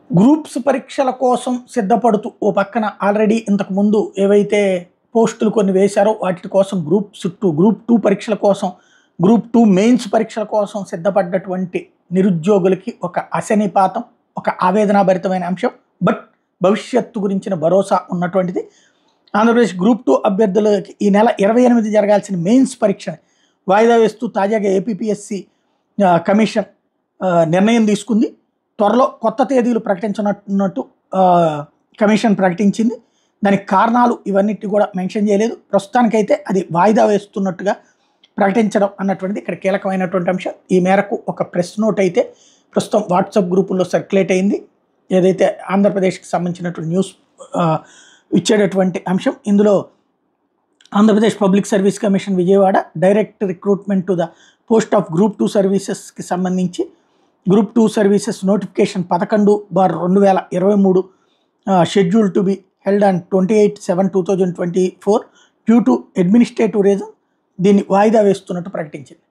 Groups పరీక్షల కోసం సిద్ధపడుతూ ఓ పక్కన ఆల్రెడీ ఇంతకుముందు ఏవైతే పోస్టులు కొన్ని వేశారో వాటి కోసం గ్రూప్ టూ పరీక్షల కోసం గ్రూప్ టూ మెయిన్స్ పరీక్షల కోసం సిద్ధపడ్డటువంటి నిరుద్యోగులకి ఒక అశనిపాతం, ఒక ఆవేదనాభరితమైన అంశం. బట్ భవిష్యత్తు గురించిన భరోసా ఉన్నటువంటిది. ఆంధ్రప్రదేశ్ గ్రూప్ టూ అభ్యర్థులకి ఈ నెల 28 జరగాల్సిన మెయిన్స్ పరీక్షని వాయిదా వేస్తూ తాజాగా ఏపీపీఎస్సీ కమిషన్ నిర్ణయం తీసుకుంది. త్వరలో కొత్త తేదీలు ప్రకటించనున్నట్టు కమిషన్ ప్రకటించింది. దానికి కారణాలు ఇవన్నిటి కూడా మెన్షన్ చేయలేదు. ప్రస్తుతానికైతే అది వాయిదా వేస్తున్నట్టుగా ప్రకటించడం అన్నటువంటిది ఇక్కడ కీలకమైనటువంటి అంశం. ఈ మేరకు ఒక ప్రెస్ నోట్ అయితే ప్రస్తుతం వాట్సాప్ గ్రూపుల్లో సర్క్యులేట్ అయింది. ఏదైతే ఆంధ్రప్రదేశ్కి సంబంధించినటువంటి న్యూస్ ఇచ్చేటటువంటి అంశం. ఇందులో Andhra Pradesh public service commission Vijayawada direct recruitment to the post of group two సర్వీసెస్కి సంబంధించి group two services notification 11/2023 schedule to be held on 28/7/2024 due to administrative reason దీన్ని వాయిదా వేస్తున్నట్టు ప్రకటించింది.